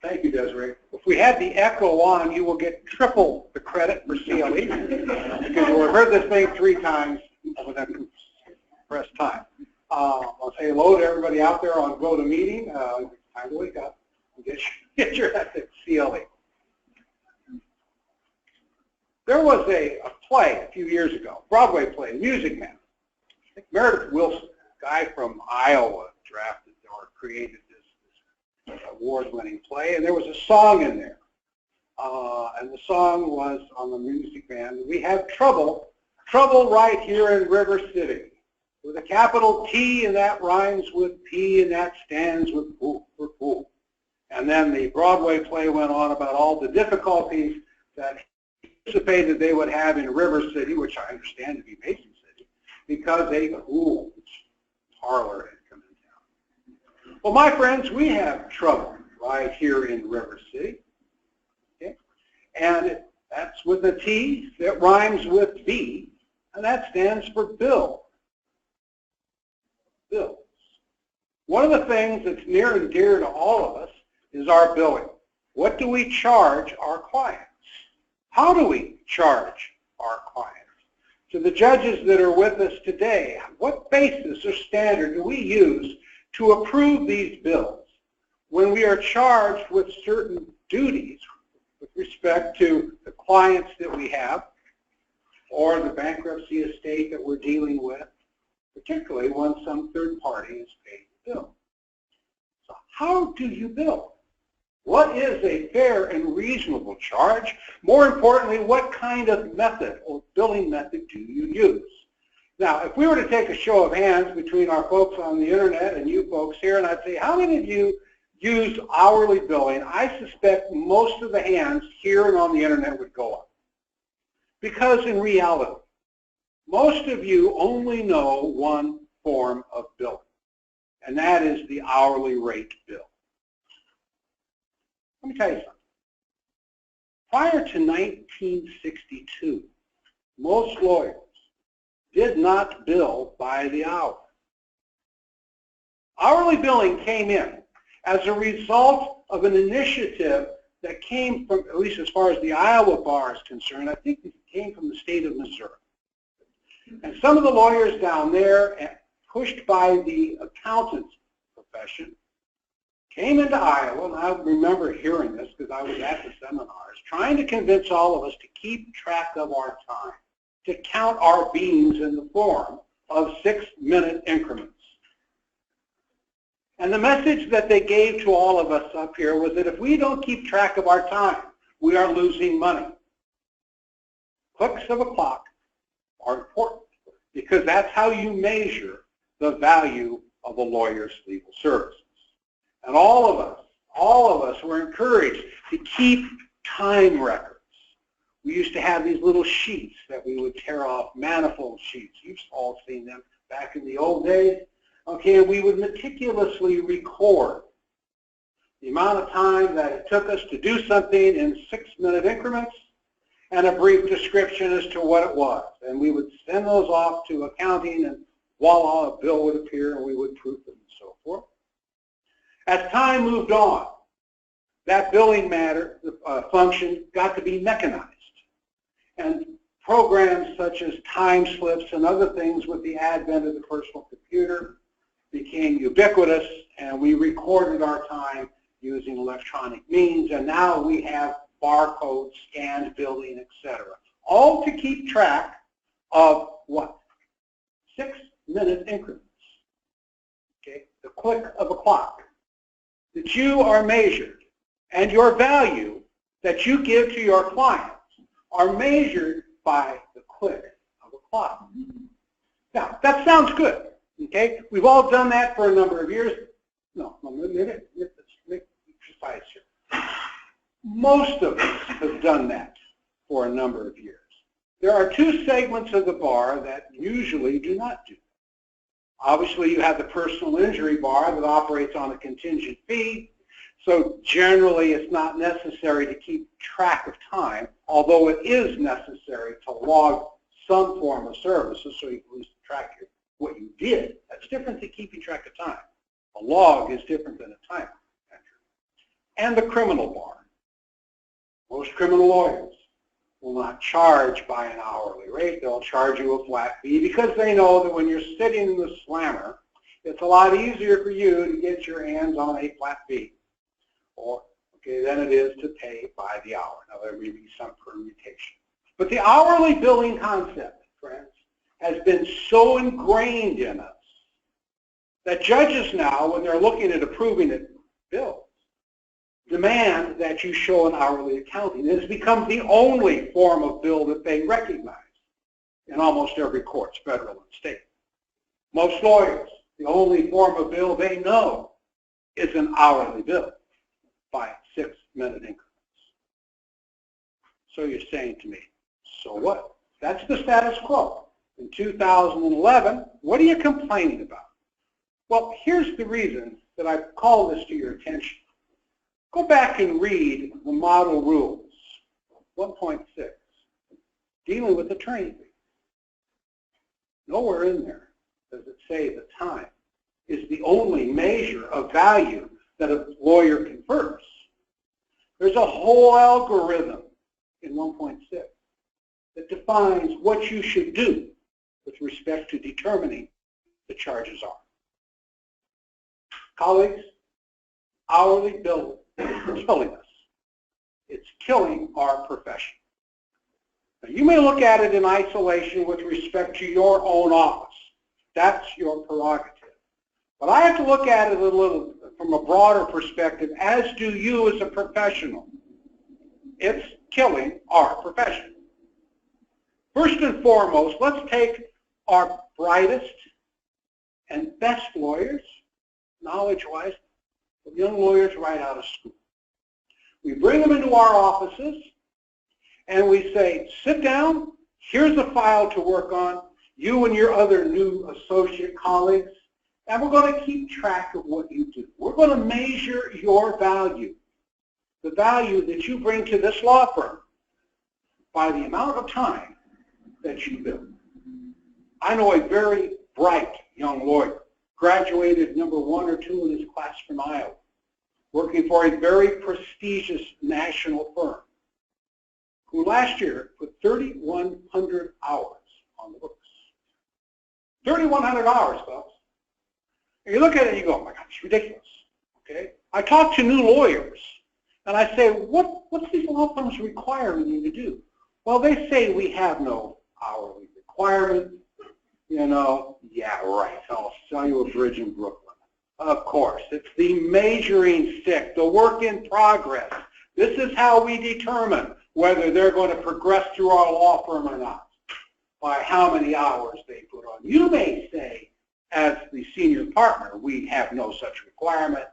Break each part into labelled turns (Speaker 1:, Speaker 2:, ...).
Speaker 1: Thank you, Desiree. If we had the echo on, you will get triple the credit for CLE because you will have heard this thing 3 times within compressed time. I'll say hello to everybody out there on GoToMeeting. Time to wake up and get your ethics CLE. There was a play a few years ago, Broadway play, Music Man. I think Meredith Wilson, a guy from Iowa, drafted or created this award-winning play, and there was a song in there. And the song was on the Music Man. We have trouble right here in River City, with a capital T, and that rhymes with P, and that stands with pool for pool. And then the Broadway play went on about all the difficulties that he anticipated they would have in River City, which I understand to be Mason City, because a pool parlor had come in town. Well, my friends, we have trouble right here in River City. Okay? And that's with a T that rhymes with B, and that stands for bill. Bills. One of the things that's near and dear to all of us is our billing. What do we charge our clients? How do we charge our clients? To the judges that are with us today, what basis or standard do we use to approve these bills when we are charged with certain duties with respect to the clients that we have or the bankruptcy estate that we're dealing with, particularly when some third party is paid the bill? So how do you bill? What is a fair and reasonable charge? More importantly, what kind of method or billing method do you use? Now, if we were to take a show of hands between our folks on the internet and you folks here, and I'd say, how many of you use hourly billing? I suspect most of the hands here and on the internet would go up. Because in reality, most of you only know one form of billing, and that is the hourly rate bill. Let me tell you something. Prior to 1962, most lawyers did not bill by the hour. Hourly billing came in as a result of an initiative that came from, at least as far as the Iowa bar is concerned, I think it came from the state of Missouri. And some of the lawyers down there, pushed by the accountants profession, came into Iowa, and I remember hearing this because I was at the seminars, trying to convince all of us to keep track of our time, to count our beans in the form of 6-minute increments. And the message that they gave to all of us up here was that if we don't keep track of our time, we are losing money. Clicks of a clock are important because that's how you measure the value of a lawyer's legal services. And all of us were encouraged to keep time records. We used to have these little sheets that we would tear off, manifold sheets. You've all seen them back in the old days. Okay, and we would meticulously record the amount of time that it took us to do something in 6-minute increments and a brief description as to what it was. And we would send those off to accounting, and voila, a bill would appear, and we would proof it and so forth. As time moved on, that billing function got to be mechanized. And programs such as time slips and other things with the advent of the personal computer became ubiquitous, and we recorded our time using electronic means, and now we have barcodes, scanned billing, etc. All to keep track of what? 6-minute increments. Okay, the click of a clock. That you are measured, and your value that you give to your clients are measured by the click of a clock. Now, that sounds good, okay? We've all done that for a number of years. No, let's make exercise here. Most of us have done that for a number of years. There are 2 segments of the bar that usually do not do that. Obviously, you have the personal injury bar that operates on a contingent fee. So generally, it's not necessary to keep track of time, although it is necessary to log some form of services so you can at least track what you did. That's different than keeping track of time. A log is different than a time entry. and the criminal bar. Most criminal lawyers will not charge by an hourly rate. They'll charge you a flat fee because they know that when you're sitting in the slammer, it's a lot easier for you to get your hands on a flat fee than it is to pay by the hour. Now, there may be some permutation. But the hourly billing concept, friends, has been so ingrained in us that judges now, when they're looking at approving it bills, demand that you show an hourly accounting. It has become the only form of bill that they recognize in almost every court, federal and state. Most lawyers, the only form of bill they know is an hourly bill by 6-minute increments. So you're saying to me, so what? That's the status quo. In 2011, what are you complaining about? Well, here's the reason that I call this to your attention. Go back and read the model rules, 1.6, dealing with attorney fees. Nowhere in there does it say that time is the only measure of value that a lawyer confers. There's a whole algorithm in 1.6 that defines what you should do with respect to determining the charges are. Colleagues, hourly billing is killing us. It's killing our profession. Now, you may look at it in isolation with respect to your own office. That's your prerogative. But I have to look at it a little from a broader perspective, as do you as a professional. It's killing our profession. First and foremost, let's take our brightest and best lawyers, knowledge-wise, young lawyers right out of school. We bring them into our offices and we say, sit down, here's a file to work on, you and your other new associate colleagues, and we're going to keep track of what you do. We're going to measure your value, the value that you bring to this law firm by the amount of time that you bill. I know a very bright young lawyer, graduated number 1 or 2 in his class from Iowa, working for a very prestigious national firm, who last year put 3,100 hours on the books. 3,100 hours, folks. And you look at it and you go, oh my God, it's ridiculous. Okay? I talk to new lawyers and I say, what's these law firms requiring you to do? Well, they say we have no hourly requirement. You know, yeah, right. I'll sell you a bridge in Brooklyn. Of course, it's the measuring stick, the work in progress. This is how we determine whether they're going to progress through our law firm or not, by how many hours they put on. You may say, as the senior partner, we have no such requirement.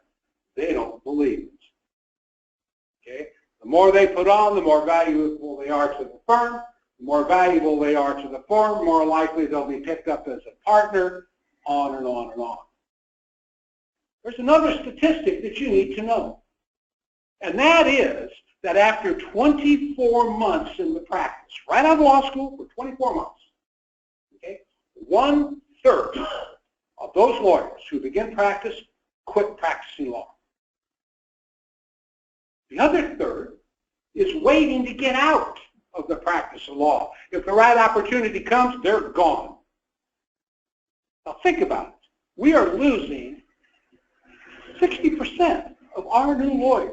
Speaker 1: They don't believe it. Okay? The more they put on, the more valuable they are to the firm. The more valuable they are to the firm, more likely they'll be picked up as a partner, on and on and on. There's another statistic that you need to know, and that is that after 24 months in the practice, right out of law school for 24 months, okay, 1/3 of those lawyers who begin practice quit practicing law. The other third is waiting to get out of the practice of law. If the right opportunity comes, they're gone. Now think about it. We are losing 60% of our new lawyers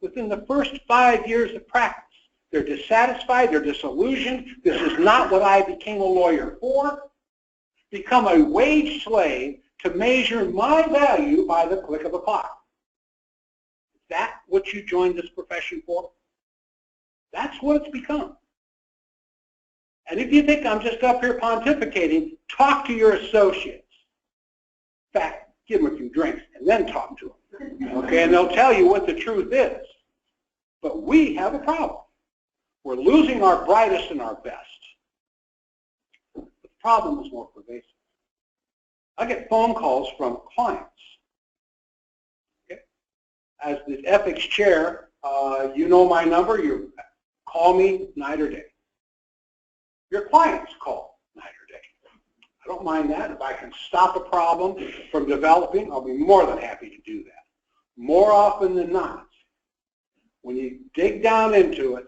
Speaker 1: within the first 5 years of practice. They're dissatisfied, they're disillusioned. This is not what I became a lawyer for. Become a wage slave to measure my value by the click of a clock. Is that what you joined this profession for? That's what it's become. And if you think I'm just up here pontificating, talk to your associates. In fact, give them a few drinks and then talk to them. Okay, and they'll tell you what the truth is. But we have a problem. We're losing our brightest and our best. The problem is more pervasive. I get phone calls from clients. Okay? As the ethics chair, you know my number. You call me night or day. Your clients call night or day. I don't mind that. If I can stop a problem from developing, I'll be more than happy to do that. More often than not, when you dig down into it,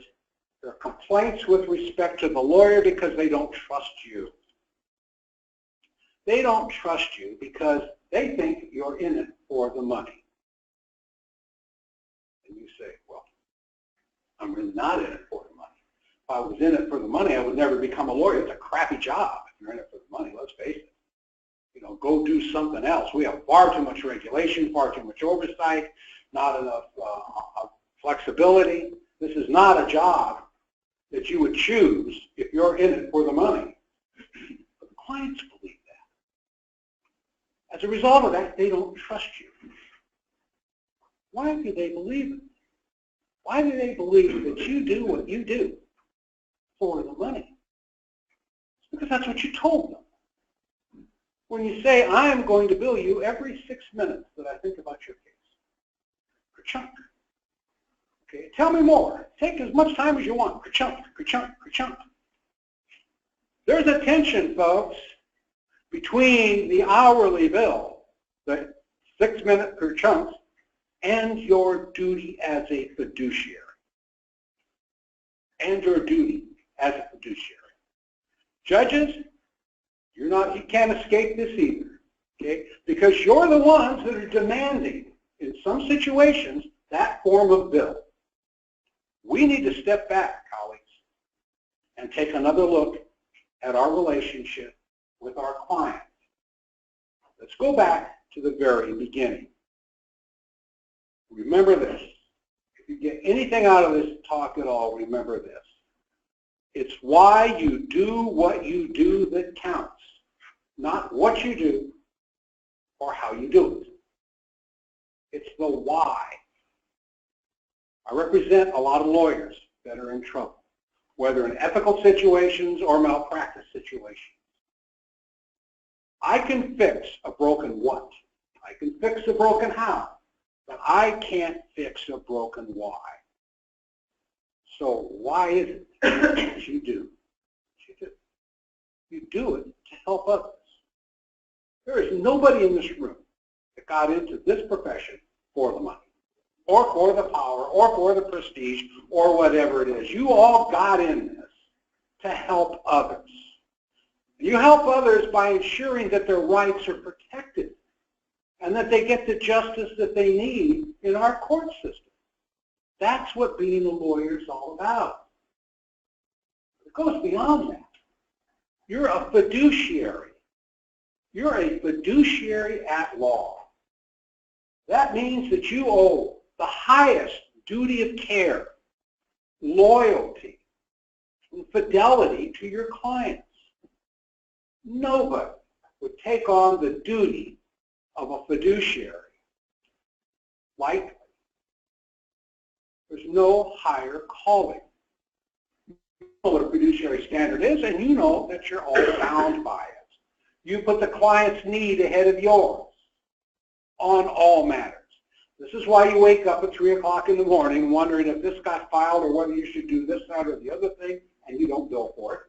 Speaker 1: there are complaints with respect to the lawyer because they don't trust you. They don't trust you because they think you're in it for the money. And you say, well, I'm really not in it for the money. If I was in it for the money, I would never become a lawyer. It's a crappy job if you're in it for the money, let's face it. You know, go do something else. We have far too much regulation, far too much oversight, not enough flexibility. This is not a job that you would choose if you're in it for the money. But the clients believe that. As a result of that, they don't trust you. Why do they believe it? Why do they believe that you do what you do for the money? It's because that's what you told them. When you say, I am going to bill you every 6 minutes that I think about your case. Ka-chunk. Okay, tell me more. Take as much time as you want. Ka-chunk, ka-chunk, ka-chunk. There's a tension, folks, between the hourly bill, the 6-minute ka-chunks, and your duty as a fiduciary. And your duty as a fiduciary. Judges, you can't escape this either, okay? Because you're the ones that are demanding, in some situations, that form of bill. We need to step back, colleagues, and take another look at our relationship with our clients. Let's go back to the very beginning. Remember this. If you get anything out of this talk at all, remember this. It's why you do what you do that counts, not what you do or how you do it. It's the why. I represent a lot of lawyers that are in trouble, whether in ethical situations or malpractice situations. I can fix a broken what. I can fix a broken how, but I can't fix a broken why. So why is it that you do what you do? You do it to help others. There is nobody in this room that got into this profession for the money, or for the power, or for the prestige, or whatever it is. You all got in this to help others. You help others by ensuring that their rights are protected and that they get the justice that they need in our court system. That's what being a lawyer is all about. It goes beyond that. You're a fiduciary. You're a fiduciary at law. That means that you owe the highest duty of care, loyalty, and fidelity to your clients. Nobody would take on the duty of a fiduciary lightly. There's no higher calling. You know what a fiduciary standard is, and you know that you're all bound by it. You put the client's need ahead of yours on all matters. This is why you wake up at 3 o'clock in the morning wondering if this got filed or whether you should do this, that, or the other thing, and you don't bill for it.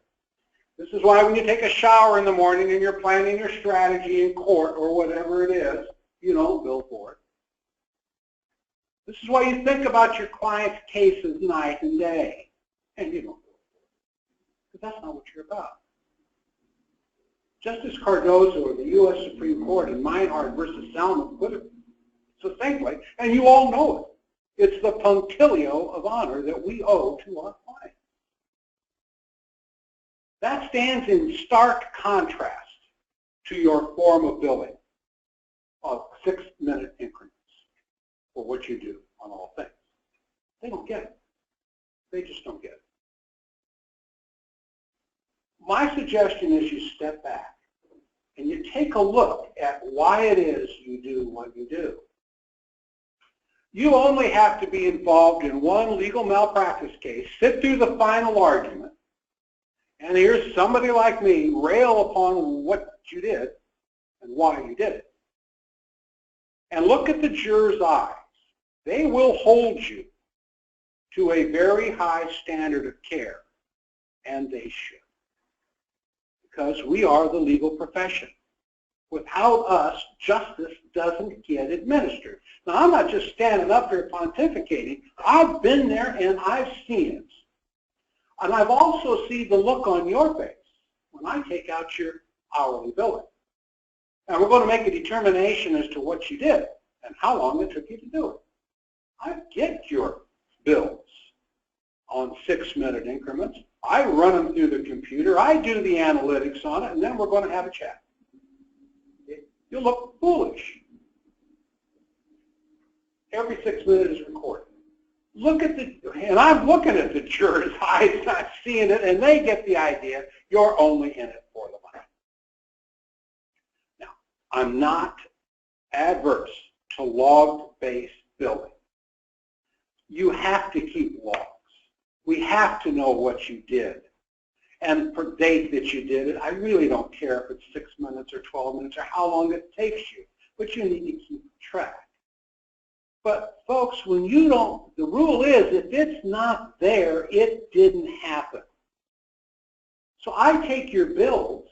Speaker 1: This is why when you take a shower in the morning and you're planning your strategy in court or whatever it is, you don't bill for it. This is why you think about your client's cases night and day, and you don't bill for it. Because that's not what you're about. Justice Cardozo of the U.S. Supreme Court in Meinhardt versus Salmon put it succinctly, and you all know it. It's the punctilio of honor that we owe to our clients. That stands in stark contrast to your form of billing of 6-minute increments for what you do on all things. They don't get it. They just don't get it. My suggestion is you step back and you take a look at why it is you do what you do. You only have to be involved in one legal malpractice case, sit through the final argument, and here's somebody like me rail upon what you did and why you did it. And look at the jurors' eyes. They will hold you to a very high standard of care, and they should. Because we are the legal profession. Without us, justice doesn't get administered. Now, I'm not just standing up here pontificating. I've been there and I've seen it. And I've also seen the look on your face when I take out your hourly billing. And we're going to make a determination as to what you did and how long it took you to do it. I get your bills on 6-minute increments. I run them through the computer. I do the analytics on it, and then we're going to have a chat. You look foolish. Every 6 minutes is recorded. Look at and I'm looking at the jurors' eyes, not seeing it, and they get the idea you're only in it for the money. Now, I'm not adverse to log-based billing. You have to keep logs. We have to know what you did. And per date that you did it, I really don't care if it's 6 minutes or 12 minutes or how long it takes you, but you need to keep track. But folks, when you don't, the rule is if it's not there, it didn't happen. So I take your bills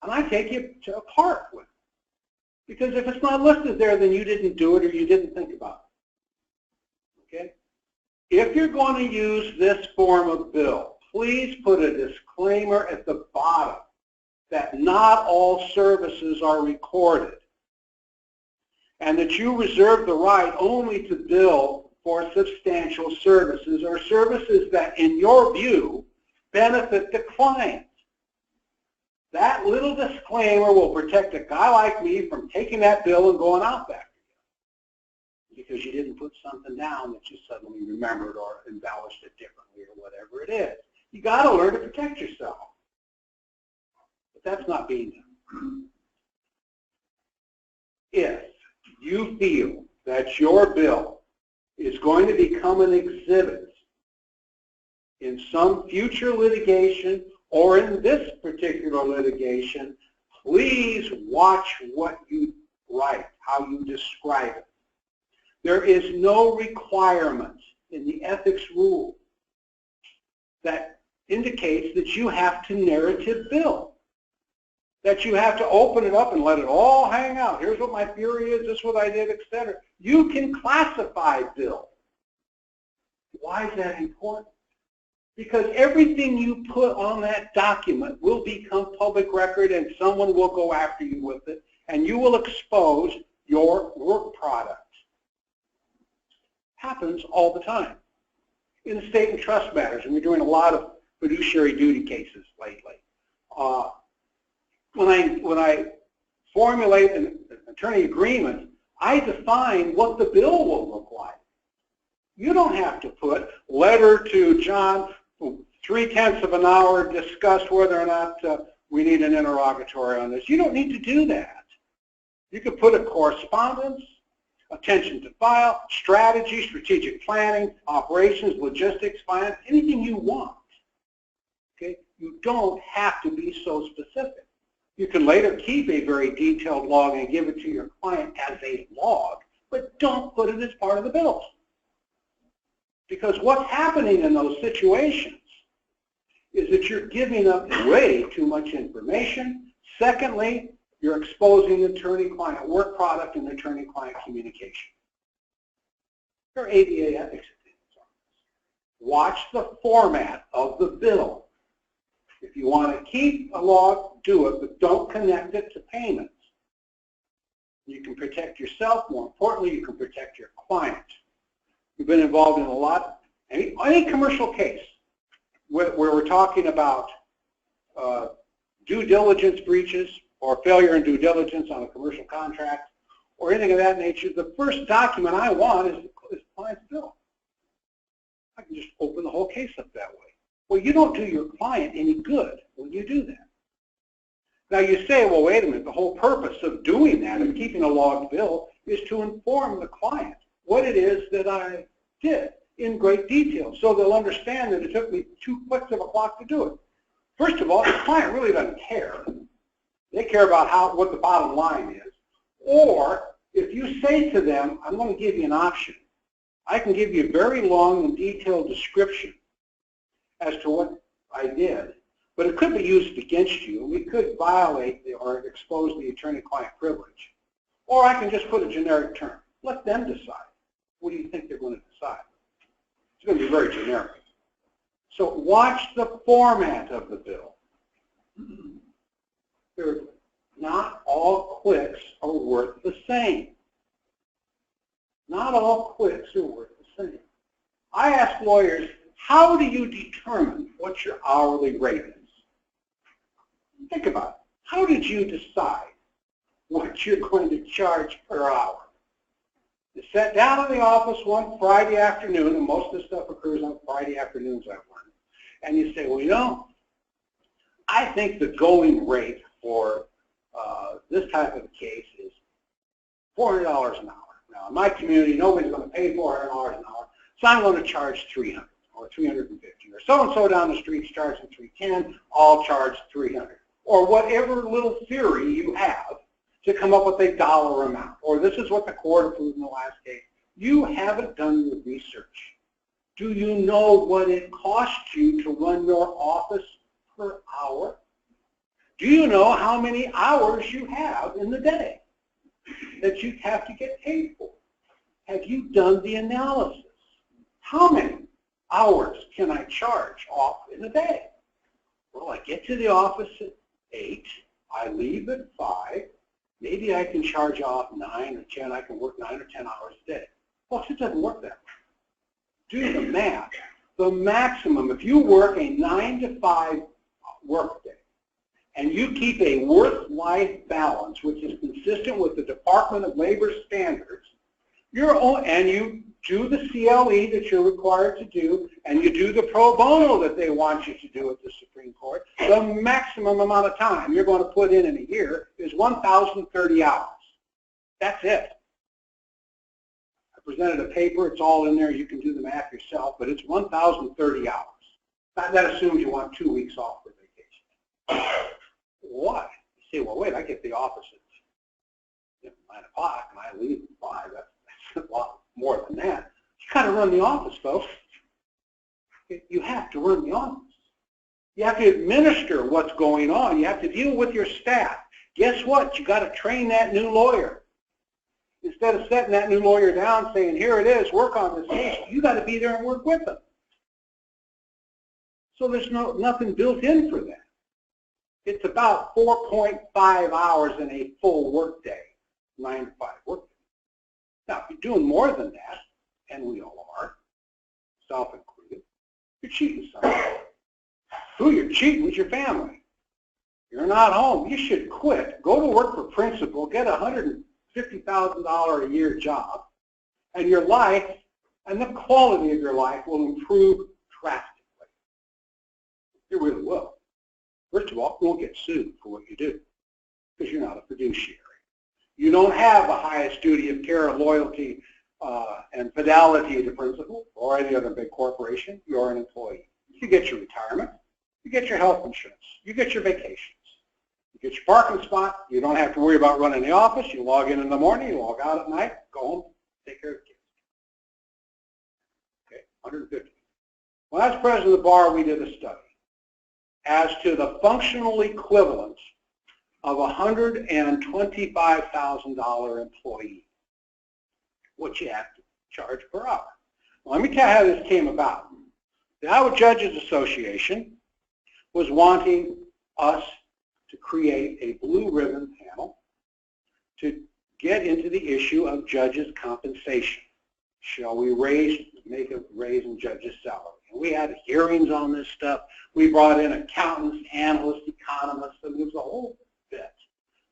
Speaker 1: and I take it to apart with it. Because if it's not listed there, then you didn't do it or you didn't think about it. Okay? If you're going to use this form of bill, please put a disclaimer at the bottom that not all services are recorded and that you reserve the right only to bill for substantial services or services that, in your view, benefit the client. That little disclaimer will protect a guy like me from taking that bill and going out back because you didn't put something down that you suddenly remembered or embellished it differently or whatever it is. You got to learn to protect yourself. But that's not being done. If you feel that your bill is going to become an exhibit in some future litigation or in this particular litigation, please watch what you write, how you describe it. There is no requirement in the ethics rule that indicates that you have to narrative bill, that you have to open it up and let it all hang out. Here's what my theory is, this is what I did, etc. You can classify bill. Why is that important? Because everything you put on that document will become public record and someone will go after you with it and you will expose your work product. Happens all the time. In estate and trust matters, and we're doing a lot of fiduciary duty cases lately. When I formulate an attorney agreement, I define what the bill will look like. You don't have to put letter to John, 3/10 of an hour, discuss whether or not we need an interrogatory on this. You don't need to do that. You could put a correspondence, attention to file, strategy, strategic planning, operations, logistics, finance, anything you want. Okay? You don't have to be so specific. You can later keep a very detailed log and give it to your client as a log, but don't put it as part of the bills. Because what's happening in those situations is that you're giving up way too much information. Secondly, you're exposing attorney-client work product and attorney-client communication. There are ABA ethics opinions on this. Watch the format of the bill. If you want to keep a log, do it, but don't connect it to payments. You can protect yourself. More importantly, you can protect your client. We've been involved in a lot, any commercial case where we're talking about due diligence breaches or failure in due diligence on a commercial contract or anything of that nature. The first document I want is the client's bill. I can just open the whole case up that way. Well, you don't do your client any good when you do that. Now you say, well, wait a minute, the whole purpose of doing that, of keeping a logged bill, is to inform the client what it is that I did in great detail, so they'll understand that it took me 2 clicks of a clock to do it. First of all, the client really doesn't care. They care about what the bottom line is. Or if you say to them, I'm going to give you an option. I can give you a very long and detailed description as to what I did, But it could be used against you. We could violate or expose the attorney-client privilege. Or I can just put a generic term. Let them decide. What do you think they're going to decide? It's going to be very generic. So watch the format of the bill. Thirdly, not all clicks are worth the same. Not all clicks are worth the same. I ask lawyers, how do you determine what your hourly rate is? Think about it. How did you decide what you're going to charge per hour? You sat down in the office one Friday afternoon, and most of the stuff occurs on Friday afternoons, I've learned, and you say, well, you know, I think the going rate for this type of a case is $400 an hour. Now, in my community, nobody's going to pay $400 an hour, so I'm going to charge $300 or $350, or so-and-so down the street's charging $310, I'll charge $300. Or whatever little theory you have to come up with a dollar amount. Or this is what the court approved in the last case. You haven't done your research. Do you know what it costs you to run your office per hour? Do you know how many hours you have in the day that you have to get paid for? Have you done the analysis? How many hours can I charge off in a day? Well, I get to the office at 8, I leave at 5, maybe I can charge off 9 or 10, I can work 9 or 10 hours a day. Well, it doesn't work that way. Do the math. The maximum, if you work a 9 to 5 work day, and you keep a work-life balance, which is consistent with the Department of Labor standards, and you do the CLE that you're required to do, and you do the pro bono that they want you to do at the Supreme Court, the maximum amount of time you're going to put in a year is 1,030 hours. That's it. I presented a paper. It's all in there. You can do the math yourself, but it's 1,030 hours. That assumes you want 2 weeks off for vacation. Why? You say, well, wait, I get the office at 9 o'clock, and I leave at 5. That's a lot more than that. You got to run the office, folks. You have to run the office. You have to administer what's going on. You have to deal with your staff. Guess what? You got to train that new lawyer. Instead of setting that new lawyer down saying, here it is, work on this case, you got to be there and work with them. So there's nothing built in for that. It's about 4.5 hours in a full workday, 9 to 5 workday. Now, if you're doing more than that, and we all are, self-included, you're cheating somebody. Who you're cheating is your family. You're not home. You should quit. Go to work for principal, get a $150,000 a year job, and your life and the quality of your life will improve drastically. It really will. First of all, you won't get sued for what you do because you're not a fiduciary. You don't have the highest duty of care, loyalty, and fidelity to principal or any other big corporation. You're an employee. You get your retirement. You get your health insurance. You get your vacations. You get your parking spot. You don't have to worry about running the office. You log in the morning. You log out at night. Go home. Take care of the kids. Okay, 150. When I was president of the bar, we did a study as to the functional equivalent of a $125,000 employee, what you have to charge per hour. Well, let me tell you how this came about. The Iowa Judges Association was wanting us to create a blue ribbon panel to get into the issue of judges' compensation. Shall we make a raise in judges' salary? And we had hearings on this stuff. We brought in accountants, analysts, economists, and it was a whole bit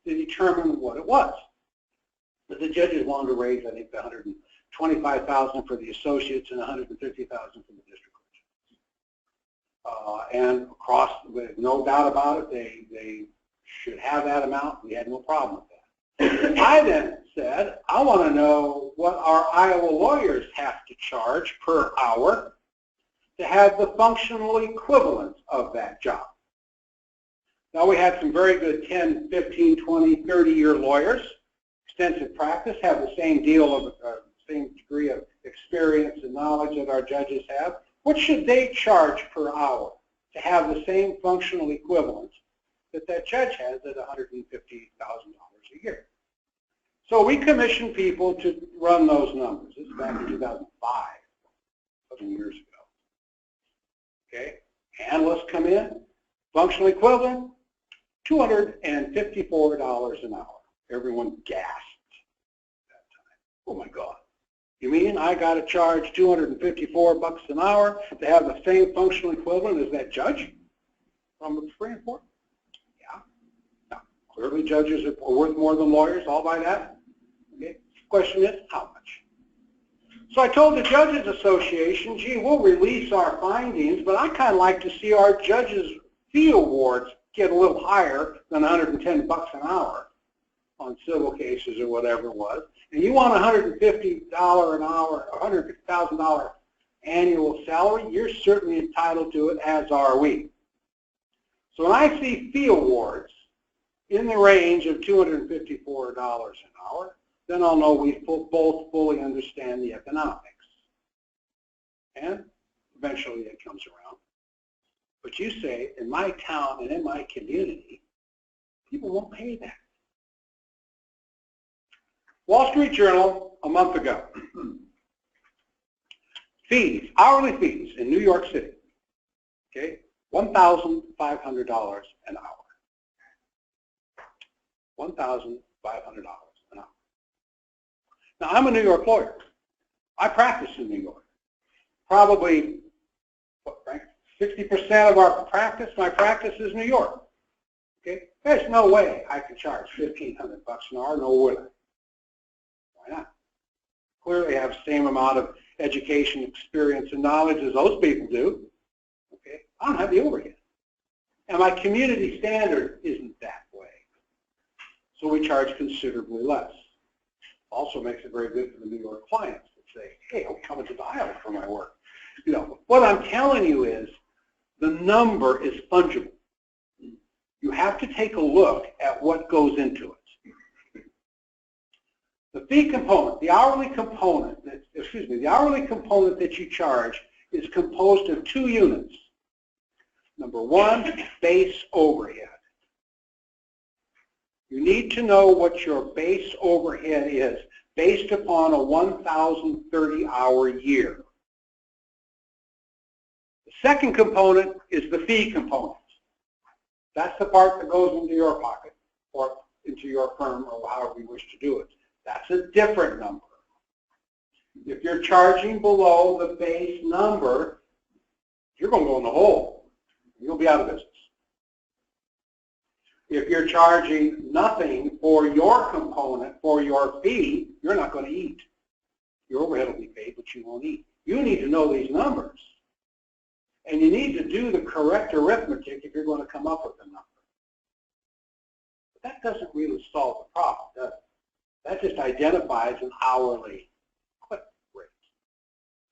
Speaker 1: to determine what it was. But the judges wanted to raise, I think, the $125,000 for the associates and $150,000 for the district courts. And across, with no doubt about it, they should have that amount. We had no problem with that. I then said, I want to know what our Iowa lawyers have to charge per hour to have the functional equivalent of that job. Now, we had some very good 10, 15, 20, 30-year lawyers, extensive practice, have the same same degree of experience and knowledge that our judges have. What should they charge per hour to have the same functional equivalence that that judge has at $150,000 a year. So we commissioned people to run those numbers. This is back in 2005, 7 years ago. Okay, analysts come in, functional equivalent, $254 an hour. Everyone gasped at that time. Oh my God. You mean I got to charge $254 an hour to have the same functional equivalent as that judge from the Supreme Court? Yeah. Now, clearly judges are worth more than lawyers, all by that. Okay. Question is, how much? So I told the Judges Association, gee, we'll release our findings, but I kind of like to see our judges' fee awards get a little higher than $110 an hour on civil cases or whatever it was. And you want $150 an hour, $150,000 annual salary, you're certainly entitled to it, as are we. So when I see fee awards in the range of $254 an hour, then I'll know we both fully understand the economics. And eventually it comes around. But you say, in my town and in my community, people won't pay that. Wall Street Journal a month ago. Fees, hourly fees in New York City, okay, $1,500 an hour. $1,500 an hour. Now, I'm a New York lawyer. I practice in New York. Probably, what, Frank, 60% of our practice, my practice is New York. Okay, there's no way I can charge $1,500 an hour, nor would I. Why not? Clearly have the same amount of education, experience, and knowledge as those people do. Okay, I don't have the overhead. And my community standard isn't that way. So we charge considerably less. Also makes it very good for the New York clients to say, hey, I'm coming to the Iowa for my work. You know, what I'm telling you is the number is fungible. You have to take a look at what goes into it. The fee component, the hourly component, the hourly component that you charge is composed of two units. Number one, base overhead. You need to know what your base overhead is based upon a 1,030-hour year. The second component is the fee component. That's the part that goes into your pocket or into your firm or however you wish to do it. That's a different number. If you're charging below the base number, you're going to go in the hole. You'll be out of business. If you're charging nothing for your component, for your fee, you're not going to eat. Your overhead will be paid, but you won't eat. You need to know these numbers. And you need to do the correct arithmetic if you're going to come up with a number. But that doesn't really solve the problem, does it? That just identifies an hourly click rate.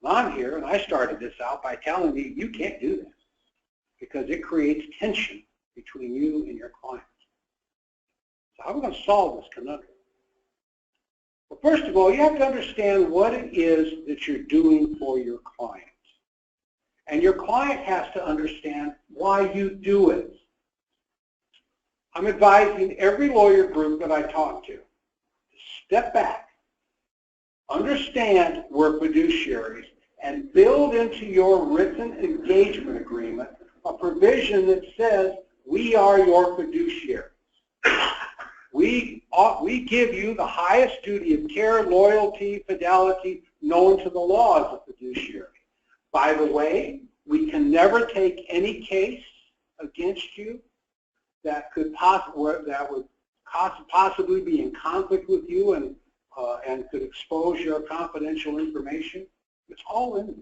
Speaker 1: And I'm here, and I started this out by telling you, you can't do this because it creates tension between you and your clients. So how are we going to solve this conundrum? Well, first of all, you have to understand what it is that you're doing for your client. And your client has to understand why you do it. I'm advising every lawyer group that I talk to, step back, understand we're fiduciaries, and build into your written engagement agreement a provision that says we are your fiduciaries. We give you the highest duty of care, loyalty, fidelity known to the law as a fiduciary. By the way, we can never take any case against you that would possibly be in conflict with you and could expose your confidential information. It's all in there.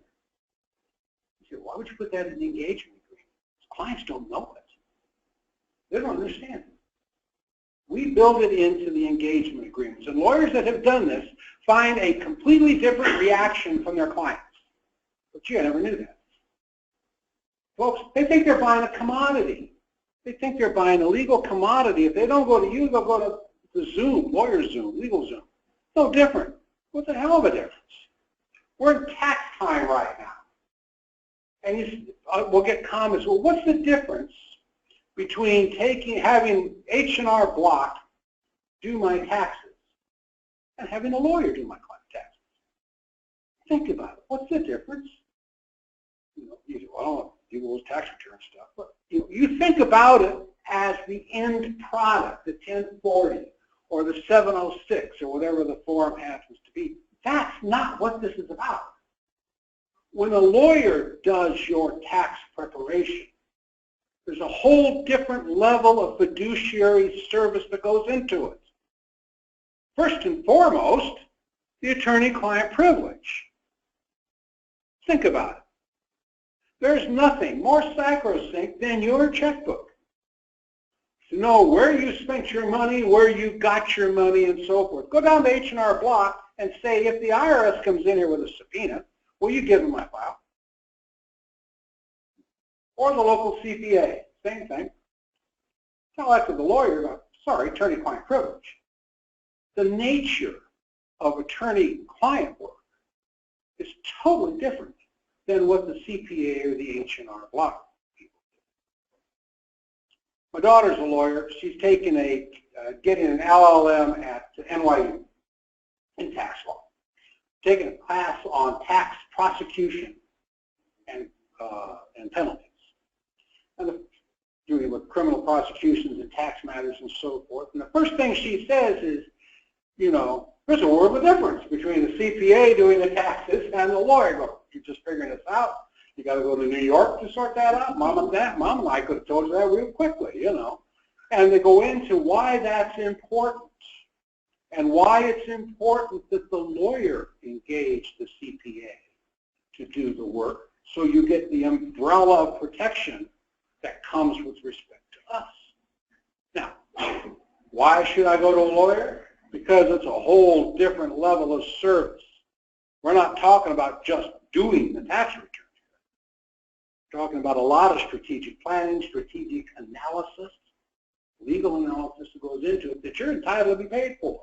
Speaker 1: You say, why would you put that in the engagement agreement? Clients don't know it. They don't understand it. We build it into the engagement agreements. And lawyers that have done this find a completely different reaction from their clients. But gee, I never knew that. Folks, they think they're buying a commodity. They think they're buying a legal commodity. If they don't go to you, they'll go to Zoom, lawyer Zoom, legal Zoom. No different. What's the hell of a difference? We're in tax time right now. And we'll get comments, well, what's the difference between having H&R Block do my taxes and having a lawyer do my client taxes? Think about it. What's the difference? You know, I don't want to do those tax return stuff, but you think about it as the end product, the 1040 or the 706 or whatever the form happens to be. That's not what this is about. When a lawyer does your tax preparation, there's a whole different level of fiduciary service that goes into it. First and foremost, the attorney-client privilege. Think about it. There's nothing more sacrosanct than your checkbook. To know where you spent your money, where you got your money, and so forth. Go down to H&R Block and say, if the IRS comes in here with a subpoena, will you give them my file? Or the local CPA, same thing. Tell that to the lawyer, sorry, attorney-client privilege. The nature of attorney-client work is totally different than what the CPA or the H&R Block people do. My daughter's a lawyer. She's taking getting an LLM at NYU in tax law. Taking a class on tax prosecution and penalties. And doing with criminal prosecutions and tax matters and so forth. And the first thing she says is, you know, there's a world of difference between the CPA doing the taxes and the lawyer going, you're just figuring this out. You got to go to New York to sort that out. Mom and I could have told you that real quickly, you know. And they go into why that's important and why it's important that the lawyer engage the CPA to do the work so you get the umbrella of protection that comes with respect to us. Now, why should I go to a lawyer? Because it's a whole different level of service. We're not talking about just doing the tax return. We're talking about a lot of strategic planning, strategic analysis, legal analysis that goes into it that you're entitled to be paid for.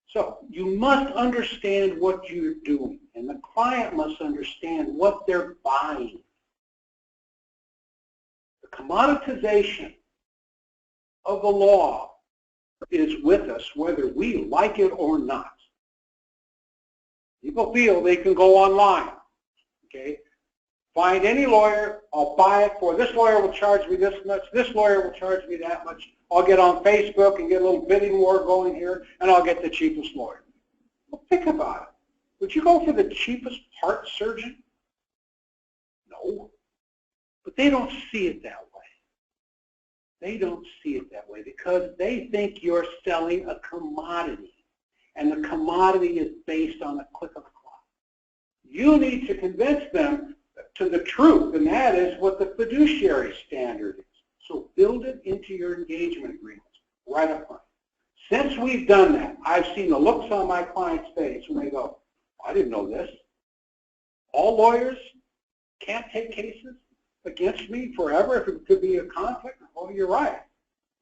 Speaker 1: So you must understand what you're doing, and the client must understand what they're buying. The commoditization of the law is with us whether we like it or not. People feel they can go online, okay? Find any lawyer, I'll buy it for, this lawyer will charge me this much, this lawyer will charge me that much. I'll get on Facebook and get a little bidding war going here, and I'll get the cheapest lawyer. Well, think about it. Would you go for the cheapest heart surgeon? No. But they don't see it that way. They don't see it that way because they think you're selling a commodity, and the commodity is based on a click of a clock. You need to convince them to the truth, and that is what the fiduciary standard is. So build it into your engagement agreements right up front. Since we've done that, I've seen the looks on my client's face when they go, I didn't know this. All lawyers can't take cases against me forever if it could be a conflict. Oh, you're right.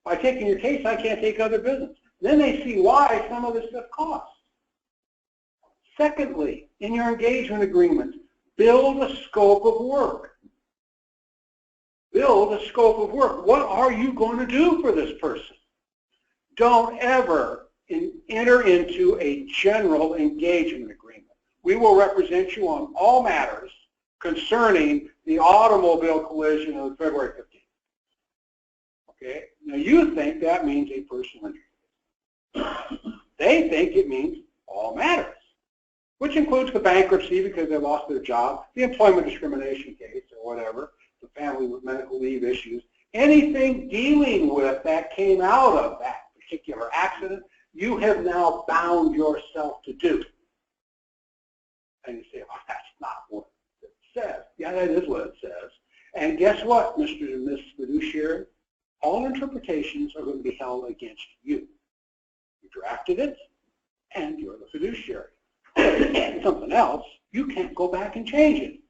Speaker 1: By taking your case, I can't take other business. Then they see why some of this stuff costs. Secondly, in your engagement agreement, build a scope of work. Build a scope of work. What are you going to do for this person? Don't ever enter into a general engagement agreement. We will represent you on all matters concerning the automobile collision of February 15th. Okay? Now you think that means a personal injury. They think it means all matters, which includes the bankruptcy because they lost their job, the employment discrimination case or whatever, the family with medical leave issues, anything dealing with that came out of that particular accident, you have now bound yourself to do. And you say, well, that's not what it says. Yeah, that is what it says. And guess what, Mr. and Ms. Fiduciary? All interpretations are going to be held against you. You drafted it, and you're the fiduciary. And something else, you can't go back and change it.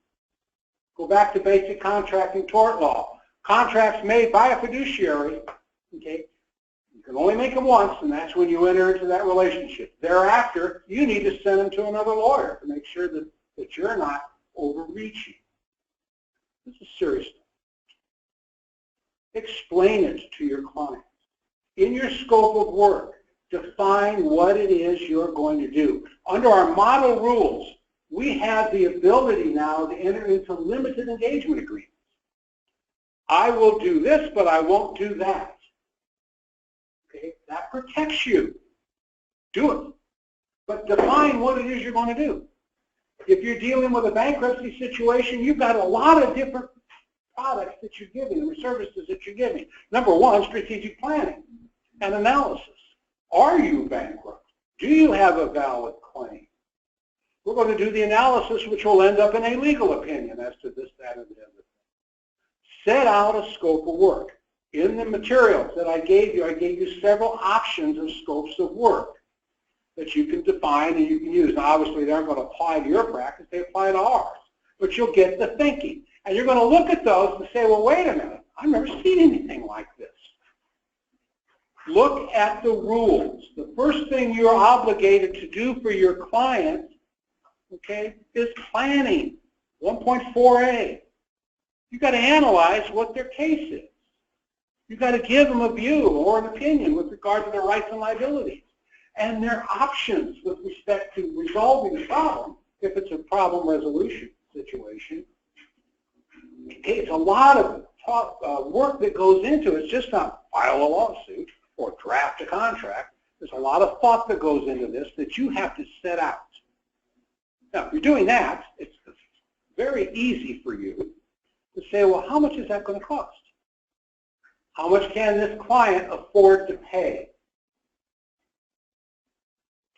Speaker 1: Go back to basic contracting tort law. Contracts made by a fiduciary, okay, you can only make them once, and that's when you enter into that relationship. Thereafter, you need to send them to another lawyer to make sure that you're not overreaching. This is serious. Explain it to your clients. In your scope of work, define what it is you're going to do. Under our model rules, we have the ability now to enter into limited engagement agreements. I will do this, but I won't do that. Okay, that protects you. Do it. But define what it is you're going to do. If you're dealing with a bankruptcy situation, you've got a lot of different products that you're giving, or services that you're giving. Number one, strategic planning and analysis. Are you bankrupt? Do you have a valid claim? We're going to do the analysis, which will end up in a legal opinion as to this, that, and the other. Set out a scope of work. In the materials that I gave you several options of scopes of work that you can define and you can use. Now, obviously, they aren't going to apply to your practice. They apply to ours. But you'll get the thinking. And you're going to look at those and say, well, wait a minute. I've never seen anything like this. Look at the rules. The first thing you're obligated to do for your client, okay, is planning. 1.4a. You've got to analyze what their case is. You've got to give them a view or an opinion with regard to their rights and liabilities and their options with respect to resolving the problem if it's a problem resolution situation. Okay, it's a lot of work that goes into it. It's just not file a lawsuit or draft a contract. There's a lot of thought that goes into this that you have to set out. Now, if you're doing that, it's very easy for you to say, well, how much is that going to cost? How much can this client afford to pay?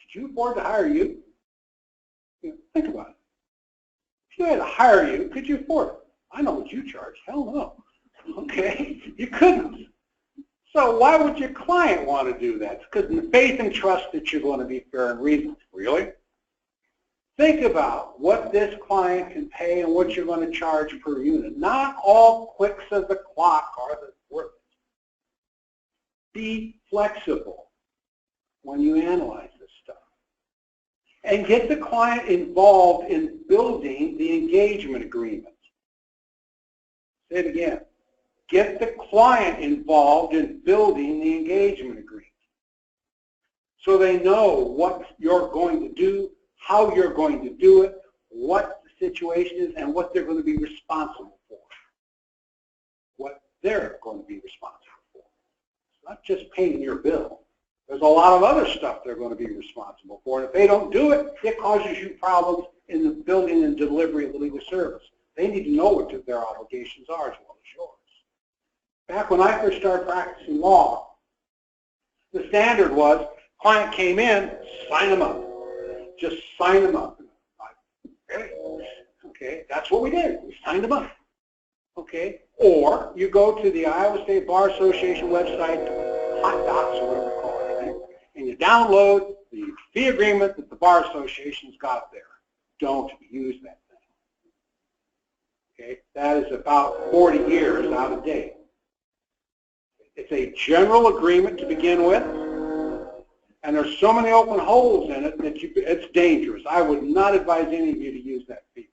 Speaker 1: Could you afford to hire you? Think about it. If you had to hire you, could you afford it? I know what you charge. Hell no. Okay? You couldn't. So why would your client want to do that? It's because in the faith and trust that you're going to be fair and reasonable. Really? Think about what this client can pay and what you're going to charge per unit. Not all clicks of the clock are worth it. Be flexible when you analyze this stuff. And get the client involved in building the engagement agreement. Say it again. Get the client involved in building the engagement agreement so they know what you're going to do, how you're going to do it, what the situation is, and what they're going to be responsible for. What they're going to be responsible for. It's not just paying your bill. There's a lot of other stuff they're going to be responsible for. And if they don't do it, it causes you problems in the building and delivery of the legal service. They need to know what their obligations are as well as yours. Back when I first started practicing law, the standard was client came in, sign them up. Just sign them up. Really? Okay, that's what we did. We signed them up. Okay, or you go to the Iowa State Bar Association website, Hot Docs or whatever you call it, right? And you download the fee agreement that the Bar Association's got there. Don't use that thing. Okay, that is about 40 years out of date. It's a general agreement to begin with. And there's so many open holes in it that it's dangerous. I would not advise any of you to use that fee.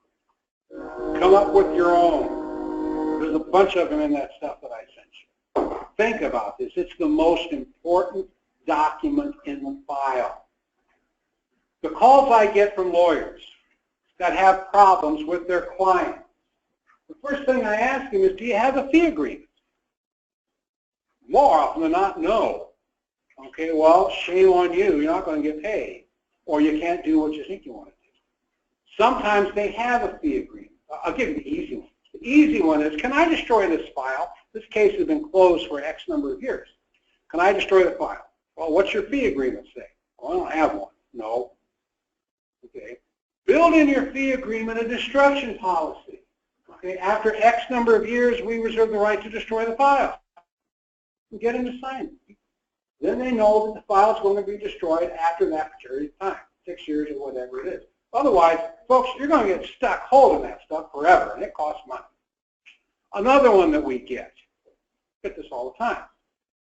Speaker 1: Come up with your own. There's a bunch of them in that stuff that I sent you. Think about this. It's the most important document in the file. The calls I get from lawyers that have problems with their clients, the first thing I ask them is, do you have a fee agreement? More often than not, no. Okay, well, shame on you. You're not going to get paid, or you can't do what you think you want to do. Sometimes they have a fee agreement. I'll give you the easy one. The easy one is, can I destroy this file? This case has been closed for X number of years. Can I destroy the file? Well, what's your fee agreement say? Well, I don't have one. No. Okay. Build in your fee agreement a destruction policy. Okay. After X number of years, we reserve the right to destroy the file. And get them to sign it. Then they know that the file is going to be destroyed after that period of time, 6 years or whatever it is. Otherwise, folks, you're going to get stuck holding that stuff forever, and it costs money. Another one that we get this all the time.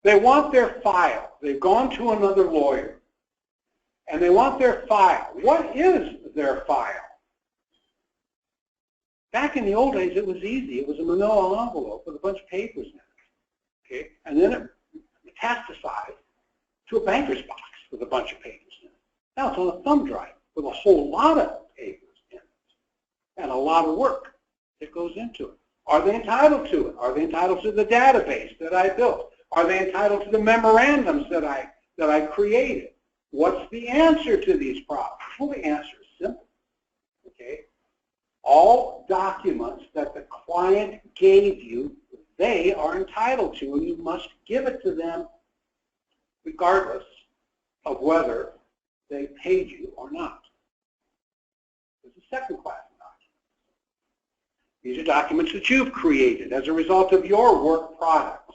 Speaker 1: They want their file. They've gone to another lawyer, and they want their file. What is their file? Back in the old days, it was easy. It was a manila envelope with a bunch of papers in it. Okay? And then it metastasized to a banker's box with a bunch of papers in it. Now it's on a thumb drive with a whole lot of papers in it and a lot of work that goes into it. Are they entitled to it? Are they entitled to the database that I built? Are they entitled to the memorandums that I created? What's the answer to these problems? Well, the answer is simple. Okay? All documents that the client gave you, they are entitled to, and you must give it to them regardless of whether they paid you or not. There's a second class of documents. These are documents that you've created as a result of your work product,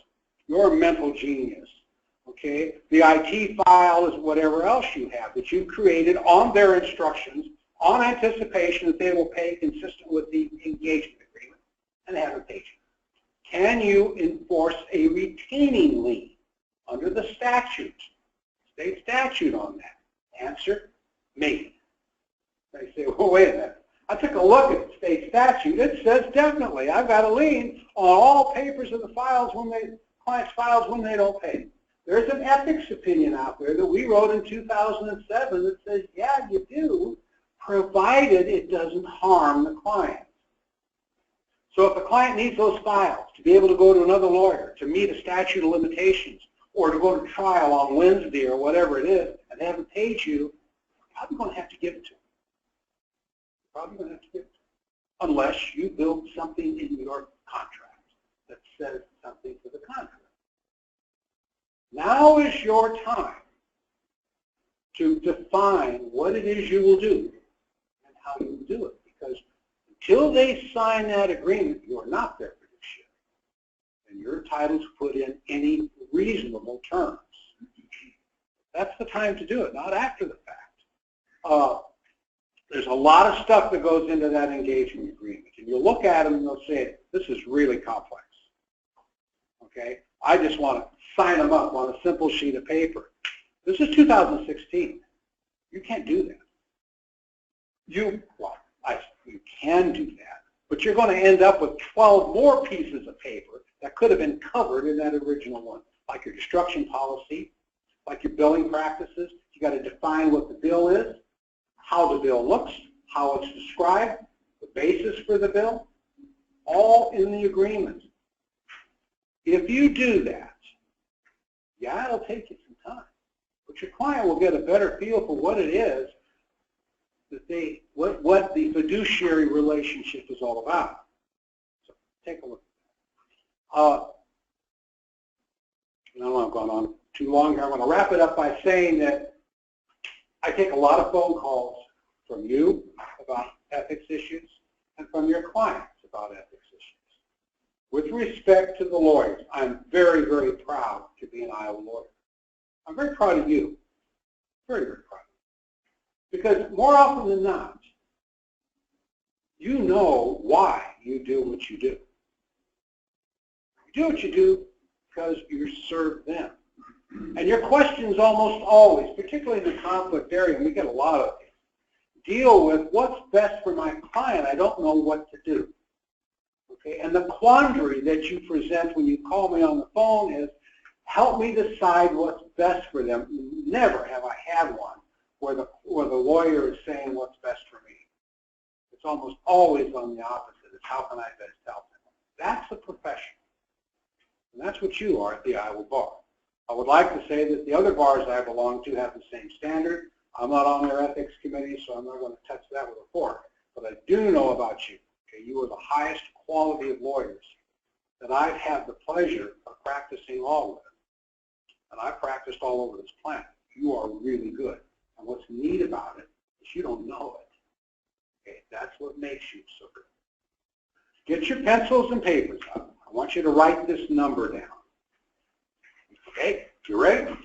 Speaker 1: your mental genius. Okay? The IT file is whatever else you have that you've created on their instructions, on anticipation that they will pay consistent with the engagement agreement, and they haven't paid you. Can you enforce a retaining lien under the statute, state statute on that? Answer, maybe. They say, well, wait a minute. I took a look at the state statute. It says definitely I've got a lien on all papers of the files client's files when they don't pay. There's an ethics opinion out there that we wrote in 2007 that says, yeah, you do, provided it doesn't harm the client. So if the client needs those files to be able to go to another lawyer, to meet a statute of limitations, or to go to trial on Wednesday or whatever it is, and they haven't paid you, you're probably going to have to give it to them. You're probably going to have to give it to them. Unless you build something in your contract that says something to the contract. Now is your time to define what it is you will do and how you will do it. Because until they sign that agreement, you are not their fiduciary. And you're entitled to put in any reasonable terms. That's the time to do it, not after the fact. There's a lot of stuff that goes into that engagement agreement. And you'll look at them and they'll say, this is really complex. Okay? I just want to sign them up on a simple sheet of paper. This is 2016. You can't do that. You can do that, but you're going to end up with 12 more pieces of paper that could have been covered in that original one, like your destruction policy, like your billing practices. You got to define what the bill is, how the bill looks, how it's described, the basis for the bill, all in the agreement. If you do that, yeah, it'll take you some time, but your client will get a better feel for what it is that what the fiduciary relationship is all about. So take a look. I don't know, I've gone on too long here. I'm going to wrap it up by saying that I take a lot of phone calls from you about ethics issues and from your clients about ethics issues. With respect to the lawyers, I'm very, very proud to be an Iowa lawyer. I'm very proud of you. Very, very proud. Because more often than not, you know why you do what you do. You do what you do because you serve them. And your questions almost always, particularly in the conflict area, and we get a lot of these, deal with what's best for my client. I don't know what to do. Okay? And the quandary that you present when you call me on the phone is, help me decide what's best for them. Never have I had one where the lawyer is saying what's best for me. It's almost always on the opposite. It's how can I best help them. That's a profession. And that's what you are at the Iowa Bar. I would like to say that the other bars I belong to have the same standard. I'm not on their ethics committee, so I'm not going to touch that with a fork. But I do know about you. Okay? You are the highest quality of lawyers that I've had the pleasure of practicing law with. And I've practiced all over this planet. You are really good. And what's neat about it is you don't know it. Okay, that's what makes you so good. Get your pencils and papers up. I want you to write this number down. Okay, you ready?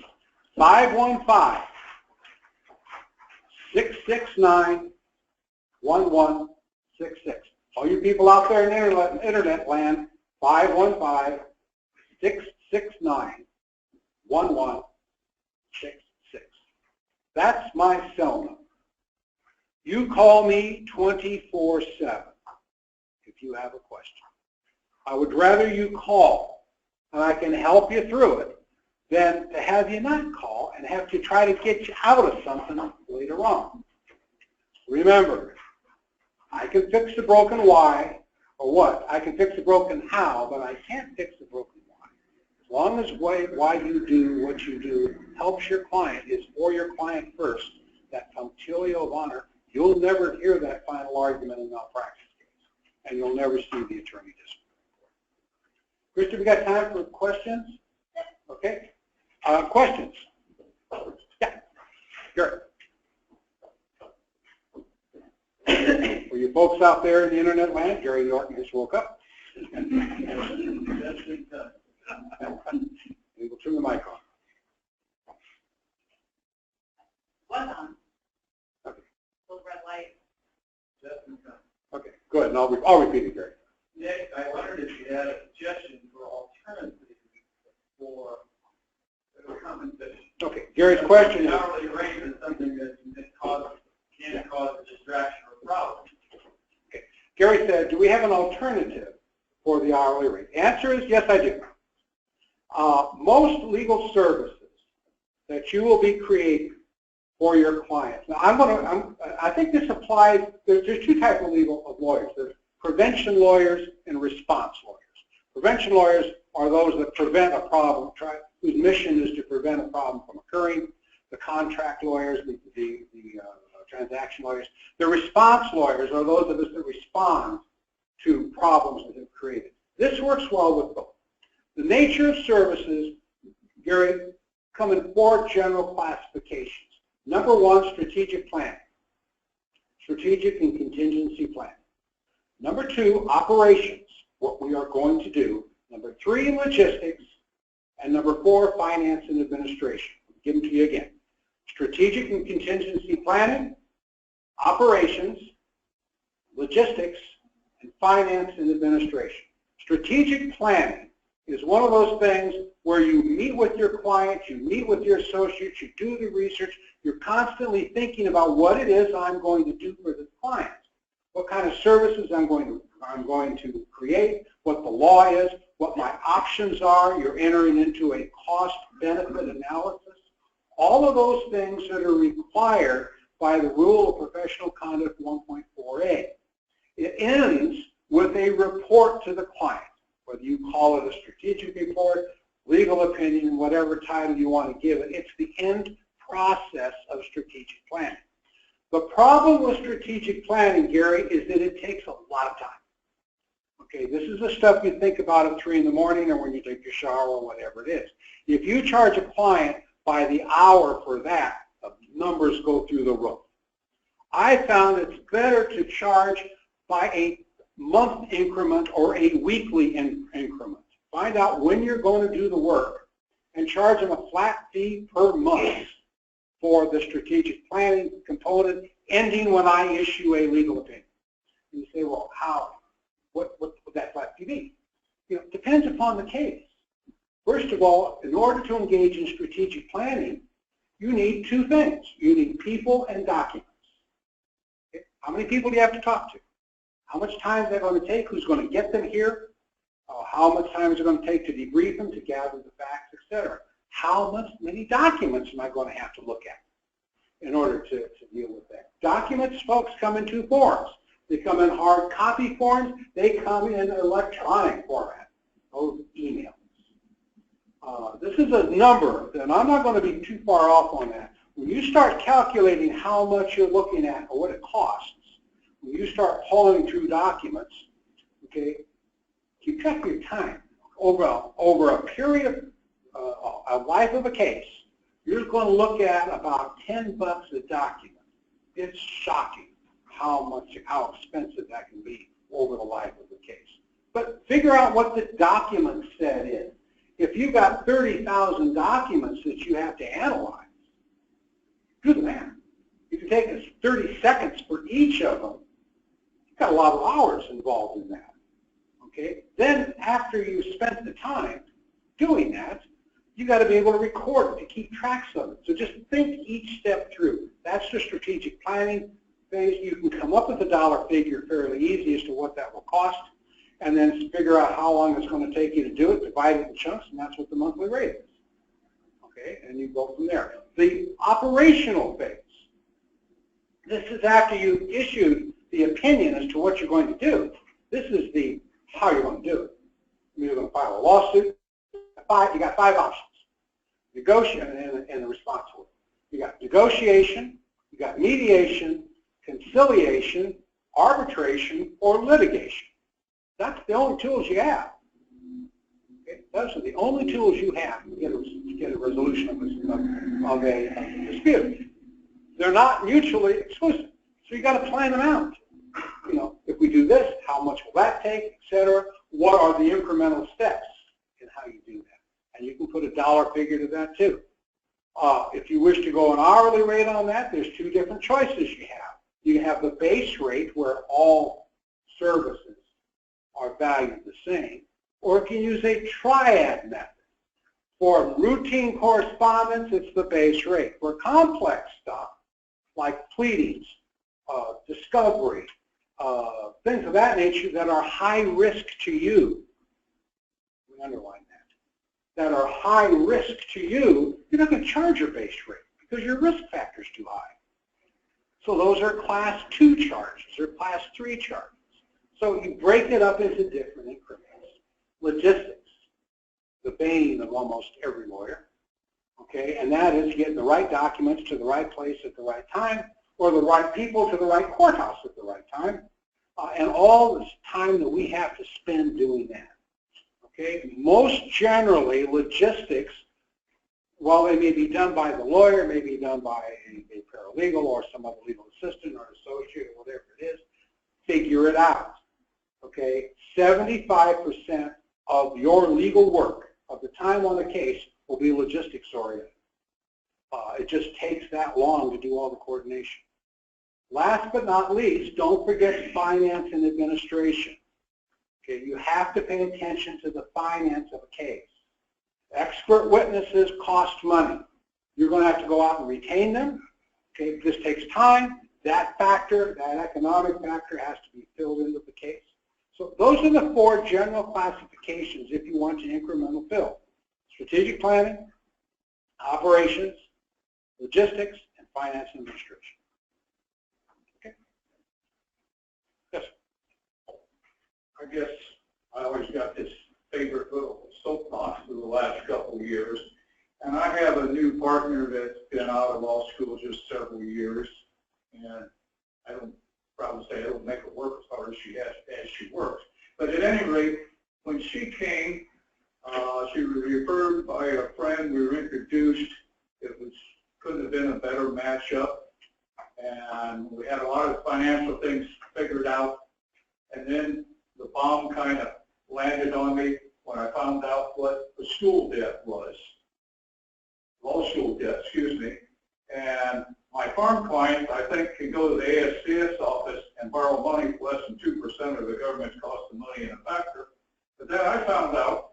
Speaker 1: 515-669-1166. All you people out there in internet land, 515-669-1166. That's my cell number. You call me 24/7. If you have a question. I would rather you call, and I can help you through it, than to have you not call and have to try to get you out of something later on. Remember, I can fix the broken why, or what? I can fix the broken how, but I can't fix the broken why. As long as why you do what you do helps your client, is for your client first, that punctilio of honor, you'll never hear that final argument in malpractice case, and you'll never see the attorney discipline. Krista, we got time for questions? Okay. Questions? Yeah. Sure. For you folks out there in the internet land, Gary Norton just woke up. We will turn the mic on.
Speaker 2: Was on.
Speaker 1: Okay.
Speaker 2: Little red light.
Speaker 1: Okay, go ahead, and I'll repeat it, Gary.
Speaker 3: Nick, I wondered if you had a suggestion for alternatives for compensation.
Speaker 1: Okay, Gary's question is,
Speaker 3: The hourly rate is something that can cause a distraction or a problem.
Speaker 1: okay. Gary said, do we have an alternative for the hourly rate? The answer is yes, I do. Most legal services that you will be creating for your clients. Now, I think this applies. There's two types of lawyers. There's prevention lawyers and response lawyers. Prevention lawyers are those that prevent a problem, whose mission is to prevent a problem from occurring. The contract lawyers, the transaction lawyers. The response lawyers are those of us that respond to problems that have created. This works well with both. The nature of services, Gary, come in 4 general classifications. Number 1, strategic planning. Strategic and contingency planning. Number 2, operations, what we are going to do. Number 3, logistics. And number 4, finance and administration. I'll give them to you again. Strategic and contingency planning, operations, logistics, and finance and administration. Strategic planning is one of those things where you meet with your clients, you meet with your associates, you do the research, you're constantly thinking about what it is I'm going to do for the client, what kind of services I'm going to create, what the law is, what my options are. You're entering into a cost-benefit analysis. All of those things that are required by the rule of professional conduct 1.4a. It ends with a report to the client, whether you call it a strategic report, legal opinion, whatever title you want to give it. It's the end process of strategic planning. The problem with strategic planning, Gary, is that it takes a lot of time. Okay, this is the stuff you think about at 3 in the morning or when you take your shower or whatever it is. If you charge a client by the hour for that, the numbers go through the roof. I found it's better to charge by a month increment or a weekly increment. Find out when you're going to do the work and charge them a flat fee per month for the strategic planning component, ending when I issue a legal opinion. And you say, well, how? What would that flat fee be? You know, it depends upon the case. First of all, in order to engage in strategic planning, you need 2 things. You need people and documents. Okay? How many people do you have to talk to? How much time is that going to take? Who's going to get them here? How much time is it going to take to debrief them, to gather the facts, etc.? How many documents am I going to have to look at in order to deal with that? Documents, folks, come in 2 forms. They come in hard copy forms. They come in electronic format, those emails. This is a number, and I'm not going to be too far off on that. When you start calculating how much you're looking at or what it costs, when you start pulling through documents, okay, keep track of your time. Over a period of a life of a case, you're going to look at about $10 a document. It's shocking how expensive that can be over the life of the case. But figure out what the document set is. If you've got 30,000 documents that you have to analyze, do the math. If you take us 30 seconds for each of them, you've got a lot of hours involved in that. Okay? Then after you've spent the time doing that, you've got to be able to record it, to keep tracks of it. So just think each step through. That's the strategic planning phase. You can come up with a dollar figure fairly easy as to what that will cost. and then figure out how long it's going to take you to do it, divide it in chunks, and that's what the monthly rate is. Okay, and you go from there. The operational phase. This is after you issued the opinion as to what you're going to do. This is the how you're going to do it. You're going to file a lawsuit. You got 5 options. Negotiation and the response order. You got negotiation, you got mediation, conciliation, arbitration, or litigation. That's the only tools you have. Okay? Those are the only tools you have to get a resolution of a dispute. They're not mutually exclusive, so you got to plan them out. You know, if we do this, how much will that take, etc. What are the incremental steps in how you do that? And you can put a dollar figure to that too. If you wish to go an hourly rate on that, there's 2 different choices you have. You have the base rate where all services are valued the same, or if you use a triad method. For routine correspondence, it's the base rate. For complex stuff, like pleadings, discovery, things of that nature that are high risk to you, we underline that are high risk to you, you're not going to charge your base rate because your risk factor is too high. So those are class 2 charges or class 3 charges. So you break it up into different increments. Logistics, the bane of almost every lawyer, okay, and that is getting the right documents to the right place at the right time, or the right people to the right courthouse at the right time, and all this time that we have to spend doing that. Okay, most generally, logistics, while they may be done by the lawyer, may be done by a paralegal or some other legal assistant or associate or whatever it is, figure it out. Okay, 75% of your legal work, of the time on the case, will be logistics oriented. It just takes that long to do all the coordination. Last but not least, don't forget finance and administration. Okay, you have to pay attention to the finance of a case. Expert witnesses cost money. You're going to have to go out and retain them. Okay, this takes time. That factor, that economic factor, has to be filled into the case. So those are the 4 general classifications if you want to incremental fill: strategic planning, operations, logistics, and finance and administration. Okay. Yes.
Speaker 3: I guess I always got this favorite little soapbox for the last couple of years, and I have a new partner that's been out of law school just several years, and I don't probably say I don't make her work as hard as she works, but at any rate, when she came, she was referred by a friend. We were introduced. It couldn't have been a better matchup, and we had a lot of financial things figured out, and then the bomb kind of landed on me when I found out what the school debt was, law school debt, excuse me. And my farm clients, I think, can go to the ASCS office and borrow money for less than 2% of the government's cost of money in a factor. But then I found out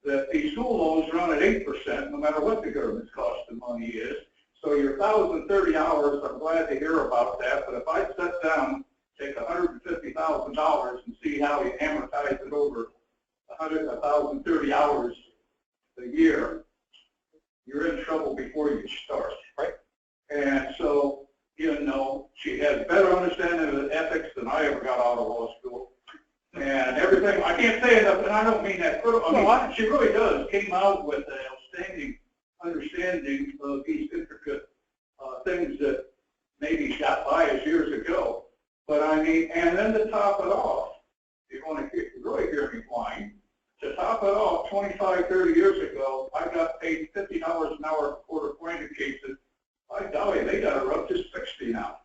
Speaker 3: that these school loans run at 8%, no matter what the government's cost of money is. So your 1,030 hours, I'm glad to hear about that. But if I sat down, take $150,000 and see how you amortize it over 1,030 hours a year, you're in trouble before you start, right? And so, you know, she has better understanding of ethics than I ever got out of law school. And everything, I can't say enough, and I don't mean that critical. I mean, she really does, came out with an outstanding understanding of these intricate things that maybe got by us years ago. But I mean, and then to top it off, if you want to really hear me whine, to top it off, 25, 30 years ago, I got paid $50 an hour for court-appointed cases. By golly, they got her up to 60 now.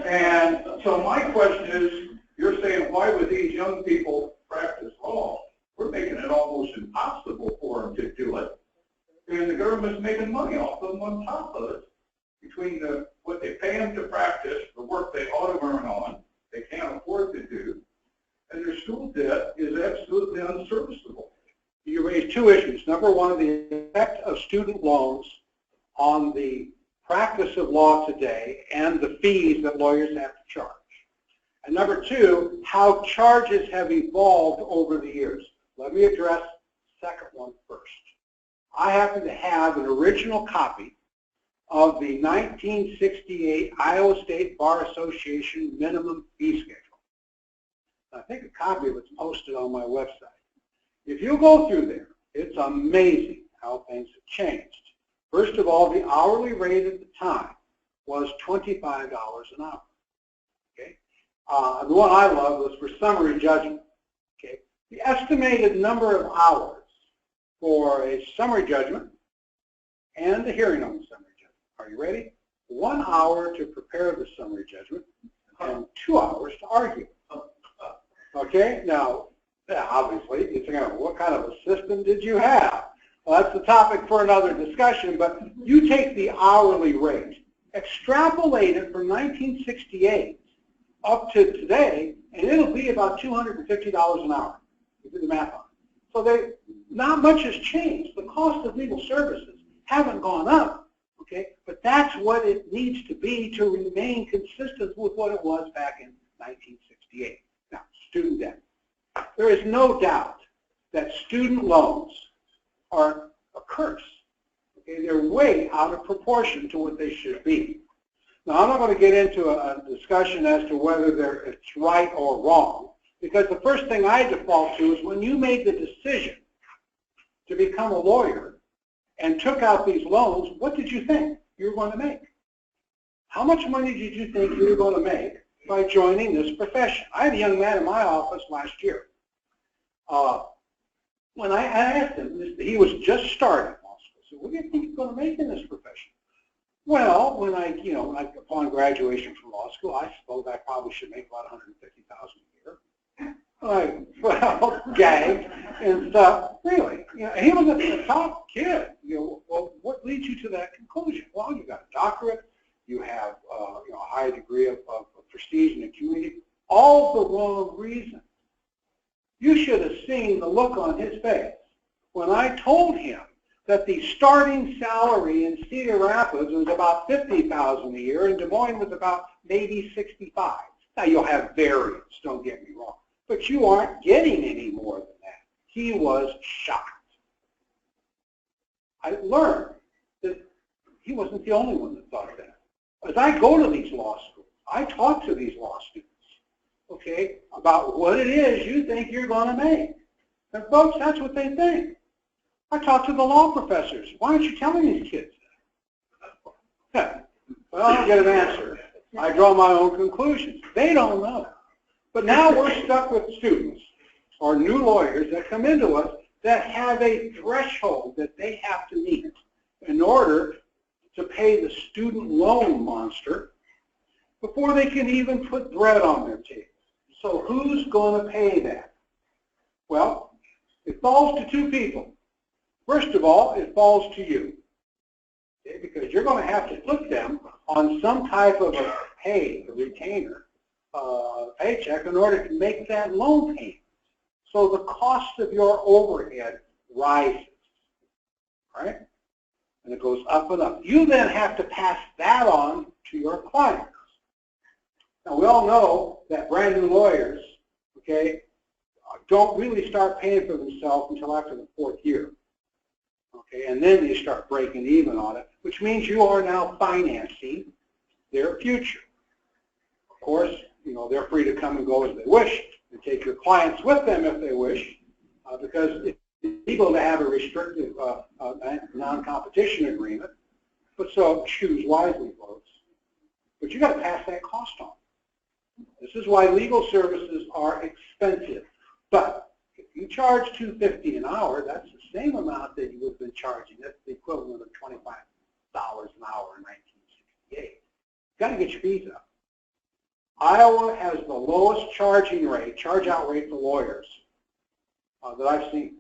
Speaker 3: And so my question is, you're saying, why would these young people practice law? We're making it almost impossible for them to do it. And the government's making money off them on top of it. Between what they pay them to practice, the work they ought to earn on, they can't afford to do, and their school debt is absolutely unserviceable.
Speaker 1: You raised 2 issues. Number one, the effect of student loans on the practice of law today and the fees that lawyers have to charge. And number two, how charges have evolved over the years. Let me address the second one first. I happen to have an original copy of the 1968 Iowa State Bar Association minimum fee schedule. I think a copy of it's posted on my website. If you go through there, it's amazing how things have changed. First of all, the hourly rate at the time was $25 an hour. Okay, the one I love was for summary judgment. Okay, the estimated number of hours for a summary judgment and the hearing on the summary judgment. Are you ready? 1 hour to prepare the summary judgment and 2 hours to argue. Okay, now, obviously, you're thinking, what kind of a system did you have? Well, that's the topic for another discussion, but you take the hourly rate, extrapolate it from 1968 up to today, and it'll be about $250 an hour. You do the math on it. So not much has changed. The cost of legal services haven't gone up, okay? But that's what it needs to be to remain consistent with what it was back in 1968. Now, student debt. There is no doubt that student loans are a curse. Okay? They're way out of proportion to what they should be. Now, I'm not going to get into a discussion as to whether it's right or wrong, because the first thing I default to is when you made the decision to become a lawyer and took out these loans, what did you think you were going to make? How much money did you think you were going to make by joining this profession? I had a young man in my office last year. When I asked him, he was just starting law school. I said, what do you think you're going to make in this profession? Well, when upon graduation from law school, I suppose I probably should make about $150,000 a year. Well, gagged and stuff. Really, he was a top kid. Well, what leads you to that conclusion? Well, you got a doctorate, you have a high degree of prestige in the community. All the wrong reasons. You should have seen the look on his face when I told him that the starting salary in Cedar Rapids was about $50,000 a year, and Des Moines was about maybe $65,000. Now you'll have variance, don't get me wrong, but you aren't getting any more than that. He was shocked. I learned that he wasn't the only one that thought that. As I go to these law schools, I talk to these law students, okay, about what it is you think you're going to make. And folks, that's what they think. I talk to the law professors. Why aren't you telling these kids that? Well, I don't get an answer. I draw my own conclusions. They don't know. But now we're stuck with students or new lawyers that come into us that have a threshold that they have to meet in order to pay the student loan monster before they can even put bread on their table. So who's going to pay that? Well, it falls to two people. First of all, it falls to you, okay, because you're going to have to put them on some type of a retainer, paycheck in order to make that loan payment. So the cost of your overhead rises, right? And it goes up and up. You then have to pass that on to your clients. Now, we all know that brand new lawyers, okay, don't really start paying for themselves until after the 4th year. Okay, and then you start breaking even on it, which means you are now financing their future. Of course, they're free to come and go as they wish, and take your clients with them if they wish, because it's legal to have a restrictive non-competition agreement. But so choose wisely, folks. But you got to pass that cost on. This is why legal services are expensive. But if you charge $250 an hour, that's the same amount that you would have been charging. That's the equivalent of $25 an hour in 1968. You've got to get your fees up. Iowa has the lowest charge-out rate for lawyers that I've seen.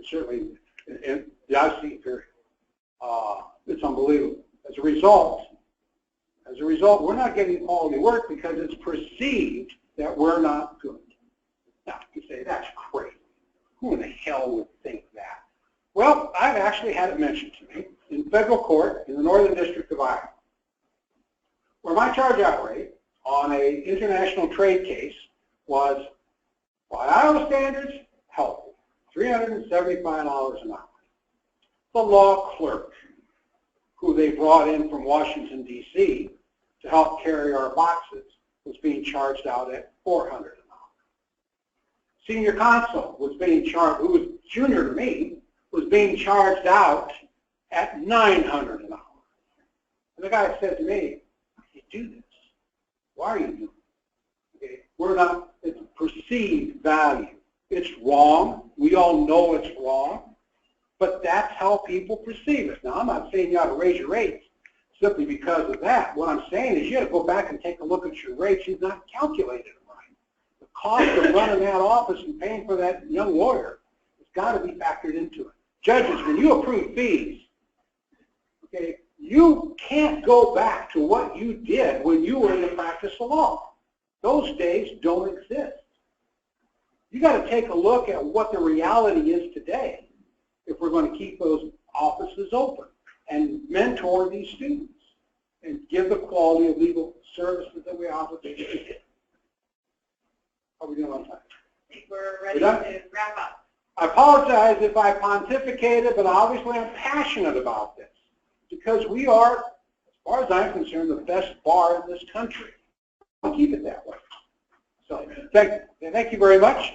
Speaker 1: Certainly, that I've seen, period. It's unbelievable. As a result, we're not getting quality work because it's perceived that we're not good. Now, you say, that's crazy. Who in the hell would think that? Well, I've actually had it mentioned to me in federal court in the Northern District of Iowa, where my charge-out rate on a international trade case was, by Iowa standards, healthy, $375 an hour. The law clerk, who they brought in from Washington, D.C. to help carry our boxes, was being charged out at $400 an hour. Senior counsel was being charged, who was junior to me, was being charged out at $900 an hour. And the guy said to me, "You do this. Why are you doing it?" Okay? We're not, it's perceived value. It's wrong. We all know it's wrong. But that's how people perceive it. Now, I'm not saying you ought to raise your rates simply because of that. What I'm saying is you got to go back and take a look at your rates. You've not calculated it right. The cost of running that office and paying for that young lawyer has got to be factored into it. Judges, when you approve fees, okay, you can't go back to what you did when you were in the practice of law. Those days don't exist. You got to take a look at what the reality is today if we're going to keep those offices open and mentor these students and give the quality of legal services that we offer to kids. How are we doing on time?
Speaker 2: I think we're ready to wrap up.
Speaker 1: I apologize if I pontificated, but obviously I'm passionate about this because we are, as far as I'm concerned, the best bar in this country. I'll keep it that way. So thank you very much.